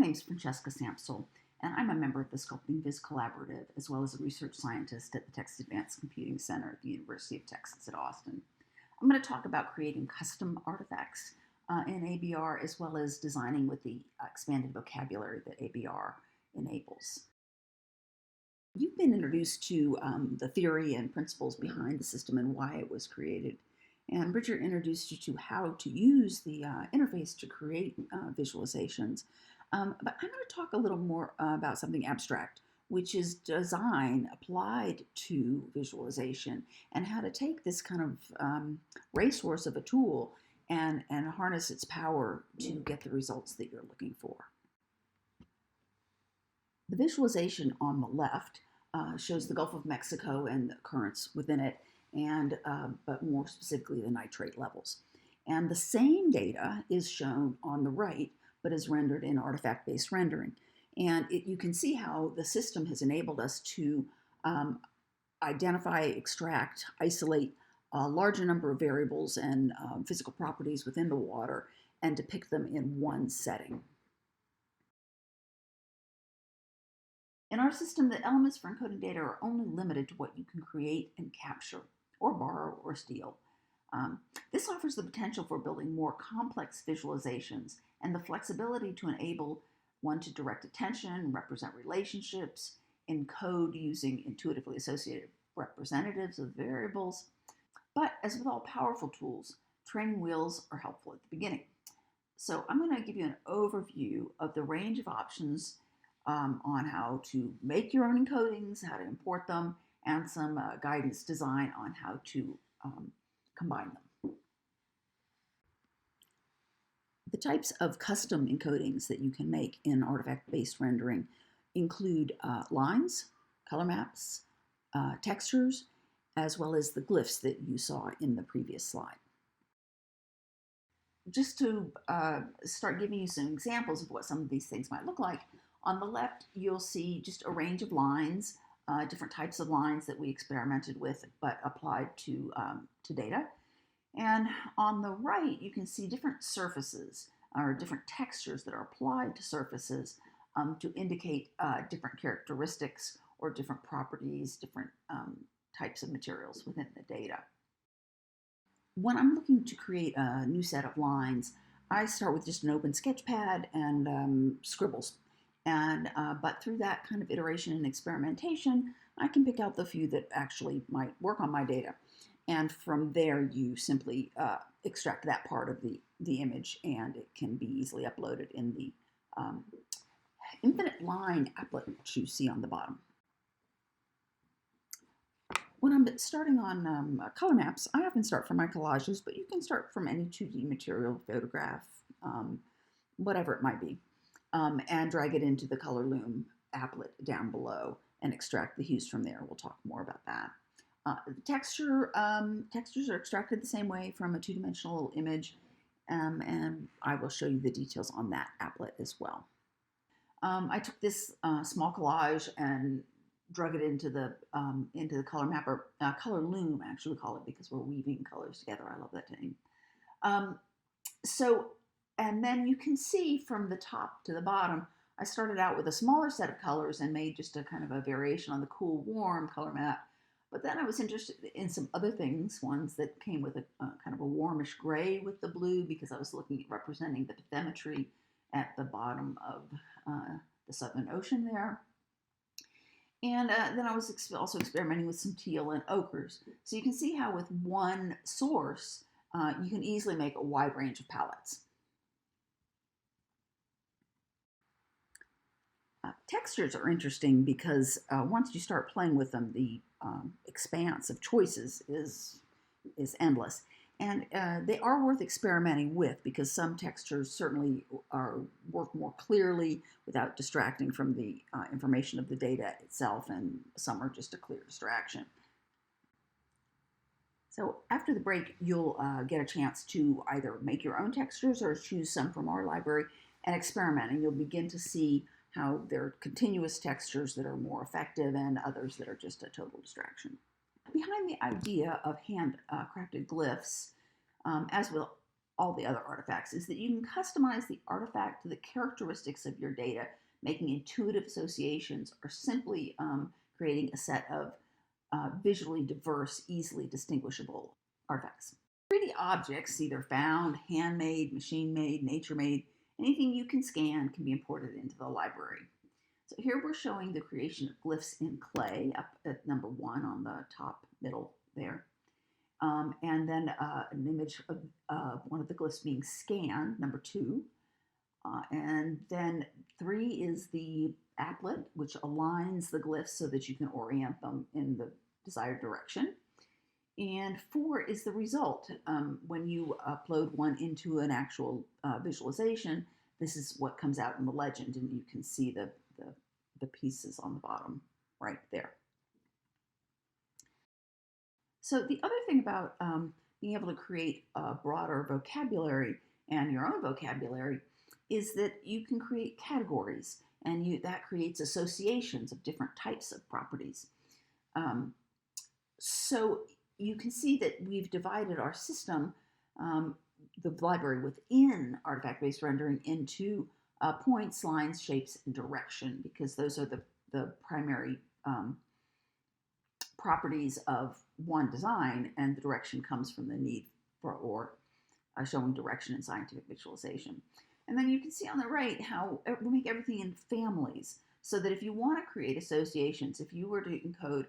name's Francesca Sampsell, and I'm a member of the Sculpting Viz Collaborative, as well as a research scientist at the Texas Advanced Computing Center at the University of Texas at Austin. I'm going to talk about creating custom artifacts in ABR, as well as designing with the expanded vocabulary that ABR enables. You've been introduced to the theory and principles behind the system and why it was created. And Richard introduced you to how to use the interface to create visualizations. But I'm going to talk a little more about something abstract, which is design applied to visualization and how to take this kind of racehorse of a tool and harness its power to get the results that you're looking for. The visualization on the left shows the Gulf of Mexico and the currents within it, and but more specifically the nitrate levels. And the same data is shown on the right, but is rendered in artifact-based rendering. And you can see how the system has enabled us to identify, extract, isolate a larger number of variables and physical properties within the water and depict them in one setting. In our system, the elements for encoding data are only limited to what you can create and capture, or borrow, or steal. This offers the potential for building more complex visualizations and the flexibility to enable one to direct attention, represent relationships, encode using intuitively associated representatives of variables. But as with all powerful tools, training wheels are helpful at the beginning. So I'm going to give you an overview of the range of options on how to make your own encodings, how to import them, and some guidance design on how to combine them. The types of custom encodings that you can make in artifact-based rendering include lines, color maps, textures, as well as the glyphs that you saw in the previous slide. Just to start giving you some examples of what some of these things might look like, on the left, you'll see just a range of lines, different types of lines that we experimented with but applied to data. And on the right, you can see different surfaces or different textures that are applied to surfaces to indicate different characteristics or different properties, different types of materials within the data. When I'm looking to create a new set of lines, I start with just an open sketch pad and scribbles. But through that kind of iteration and experimentation, I can pick out the few that actually might work on my data. And from there, you simply extract that part of the image, and it can be easily uploaded in the infinite line applet that you see on the bottom. When I'm starting on color maps, I often start from my collages, but you can start from any 2D material, photograph, whatever it might be. And drag it into the color loom applet down below and extract the hues from there. We'll talk more about that. Textures are extracted the same way from a two-dimensional image, and I will show you the details on that applet as well. I took this small collage and drug it into the color map, or color loom, actually we call it, because we're weaving colors together. I love that name. And then you can see from the top to the bottom, I started out with a smaller set of colors and made just a kind of a variation on the cool, warm color map. But then I was interested in some other things, ones that came with a kind of a warmish gray with the blue, because I was looking at representing the bathymetry at the bottom of the Southern Ocean there. And then I was also experimenting with some teal and ochres. So you can see how with one source, you can easily make a wide range of palettes. Textures are interesting because once you start playing with them, the expanse of choices is endless. And they are worth experimenting with, because some textures certainly work more clearly without distracting from the information of the data itself, and some are just a clear distraction. So after the break, you'll get a chance to either make your own textures or choose some from our library and experiment, and you'll begin to see how there are continuous textures that are more effective and others that are just a total distraction. Behind the idea of hand-crafted glyphs, as with all the other artifacts is that you can customize the artifact to the characteristics of your data, making intuitive associations, or simply creating a set of visually diverse, easily distinguishable artifacts. 3D objects, either found, handmade, machine-made, nature-made, anything you can scan can be imported into the library. So here we're showing the creation of glyphs in clay up at number 1 on the top middle there. And then an image of one of the glyphs being scanned, number 2. And then 3 is the applet, which aligns the glyphs so that you can orient them in the desired direction. And 4 is the result. When you upload one into an actual visualization, this is what comes out in the legend, and you can see the pieces on the bottom right there. So the other thing about being able to create a broader vocabulary and your own vocabulary is that you can create categories, and that creates associations of different types of properties. So you can see that we've divided our system, the library within artifact-based rendering, into points, lines, shapes, and direction, because those are the primary properties of one design, and the direction comes from the need for showing direction in scientific visualization. And then you can see on the right how we make everything in families, so that if you want to create associations, if you were to encode,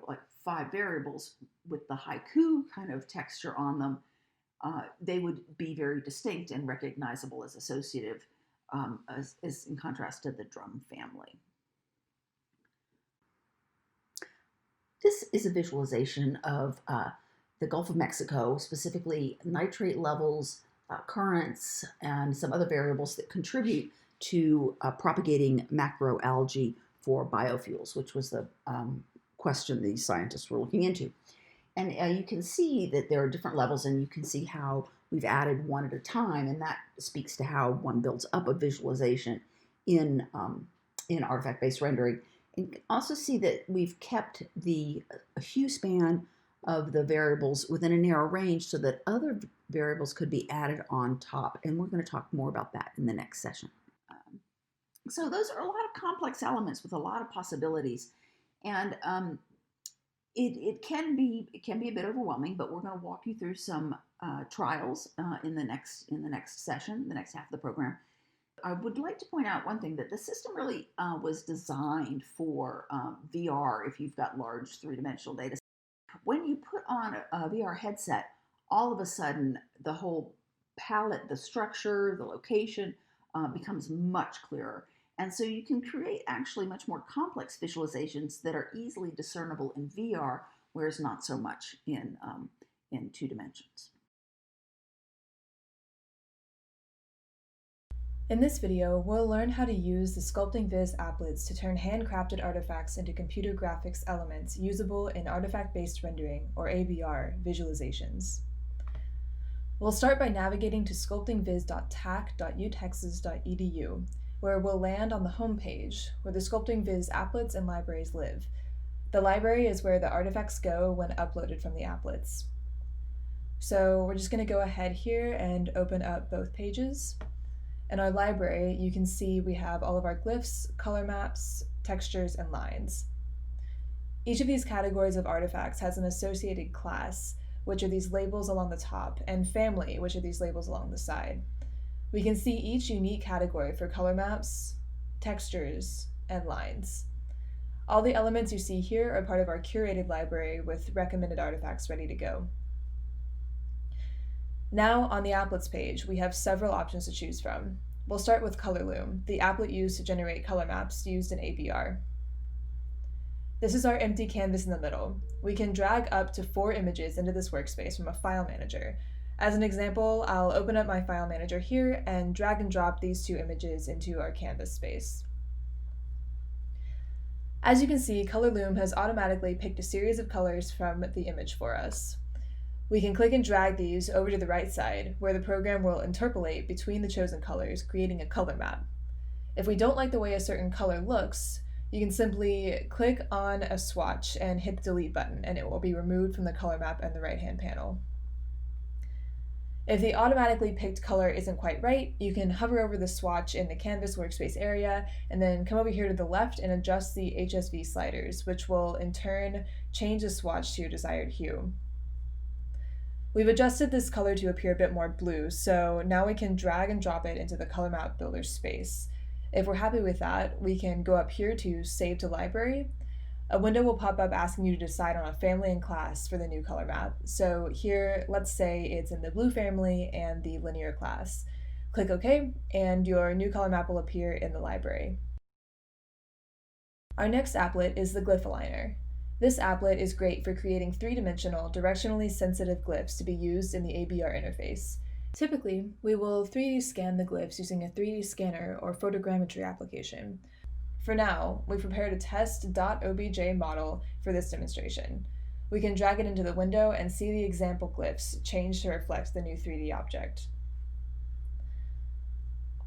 like 5 variables with the haiku kind of texture on them, they would be very distinct and recognizable as associative, as in contrast to the drum family. This is a visualization of the Gulf of Mexico, specifically nitrate levels, currents, and some other variables that contribute to propagating macroalgae for biofuels, which was the question these scientists were looking into. And you can see that there are different levels, and you can see how we've added one at a time, and that speaks to how one builds up a visualization in artifact-based rendering. And you can also see that we've kept the hue span of the variables within a narrow range so that other variables could be added on top, and we're going to talk more about that in the next session. So those are a lot of complex elements with a lot of possibilities, and it can be a bit overwhelming, but we're going to walk you through some trials in the next session, the next half of the program. I would like to point out one thing, that the system really was designed for VR if you've got large 3-dimensional data. When you put on a VR headset, all of a sudden the whole palette, the structure, the location becomes much clearer. And so you can create actually much more complex visualizations that are easily discernible in VR, whereas not so much in 2 dimensions. In this video, we'll learn how to use the Sculpting Viz applets to turn handcrafted artifacts into computer graphics elements usable in artifact-based rendering, or ABR, visualizations. We'll start by navigating to sculptingviz.tac.utexas.edu, where we'll land on the home page, where the Sculpting Viz applets and libraries live. The library is where the artifacts go when uploaded from the applets. So we're just going to go ahead here and open up both pages. In our library, you can see we have all of our glyphs, color maps, textures, and lines. Each of these categories of artifacts has an associated class, which are these labels along the top, and family, which are these labels along the side. We can see each unique category for color maps, textures, and lines. All the elements you see here are part of our curated library with recommended artifacts ready to go. Now, on the applets page, we have several options to choose from. We'll start with Colorloom, the applet used to generate color maps used in ABR. This is our empty canvas in the middle. We can drag up to 4 images into this workspace from a file manager. As an example, I'll open up my file manager here and drag and drop these 2 images into our canvas space. As you can see, Colorloom has automatically picked a series of colors from the image for us. We can click and drag these over to the right side, where the program will interpolate between the chosen colors, creating a color map. If we don't like the way a certain color looks, you can simply click on a swatch and hit the delete button, and it will be removed from the color map in the right-hand panel. If the automatically picked color isn't quite right, you can hover over the swatch in the Canvas workspace area and then come over here to the left and adjust the HSV sliders, which will in turn change the swatch to your desired hue. We've adjusted this color to appear a bit more blue, so now we can drag and drop it into the color map builder space. If we're happy with that, we can go up here to Save to Library. A window will pop up asking you to decide on a family and class for the new color map. So here, let's say it's in the blue family and the linear class. Click OK, and your new color map will appear in the library. Our next applet is the Glyph Aligner. This applet is great for creating three-dimensional, directionally sensitive glyphs to be used in the ABR interface. Typically, we will 3D scan the glyphs using a 3D scanner or photogrammetry application. For now, we prepared a test.obj model for this demonstration. We can drag it into the window and see the example glyphs change to reflect the new 3D object.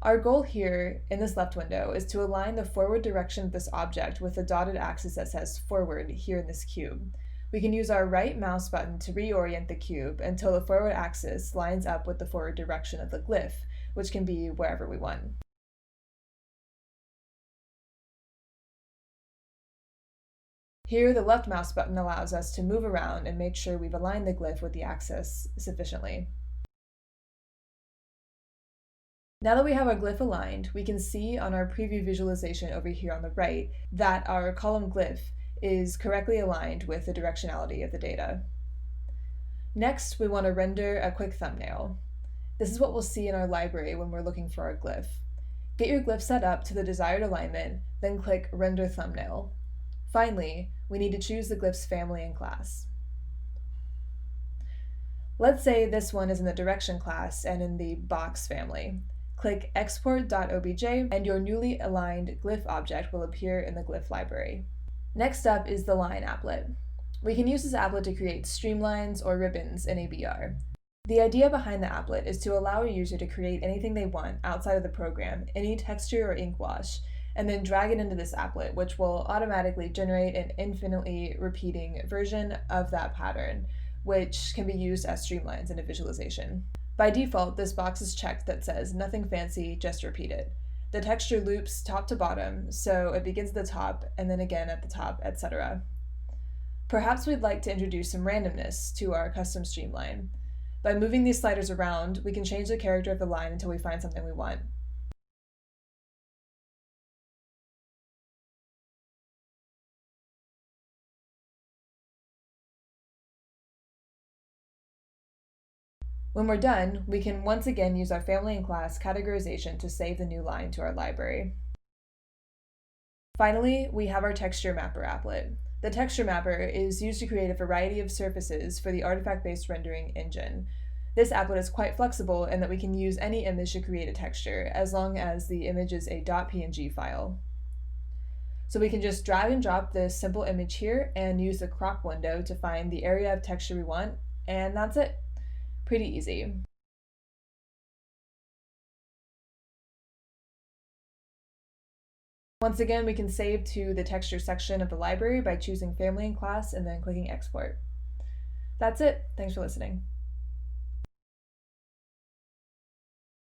Our goal here in this left window is to align the forward direction of this object with the dotted axis that says forward here in this cube. We can use our right mouse button to reorient the cube until the forward axis lines up with the forward direction of the glyph, which can be wherever we want. Here, the left mouse button allows us to move around and make sure we've aligned the glyph with the axis sufficiently. Now that we have our glyph aligned, we can see on our preview visualization over here on the right that our column glyph is correctly aligned with the directionality of the data. Next, we want to render a quick thumbnail. This is what we'll see in our library when we're looking for our glyph. Get your glyph set up to the desired alignment, then click Render Thumbnail. Finally, we need to choose the glyph's family and class. Let's say this one is in the Direction class and in the Box family. Click Export.obj and your newly aligned glyph object will appear in the glyph library. Next up is the Line applet. We can use this applet to create streamlines or ribbons in ABR. The idea behind the applet is to allow a user to create anything they want outside of the program, any texture or ink wash, and then drag it into this applet, which will automatically generate an infinitely repeating version of that pattern, which can be used as streamlines in a visualization. By default, this box is checked that says nothing fancy, just repeat it. The texture loops top to bottom, so it begins at the top and then again at the top, etc. Perhaps we'd like to introduce some randomness to our custom streamline. By moving these sliders around, we can change the character of the line until we find something we want. When we're done, we can once again use our family and class categorization to save the new line to our library. Finally, we have our texture mapper applet. The texture mapper is used to create a variety of surfaces for the artifact-based rendering engine. This applet is quite flexible in that we can use any image to create a texture, as long as the image is a .png file. So we can just drag and drop this simple image here and use the crop window to find the area of texture we want, and that's it. Pretty easy. Once again, we can save to the texture section of the library by choosing family and class and then clicking export. That's it. Thanks for listening.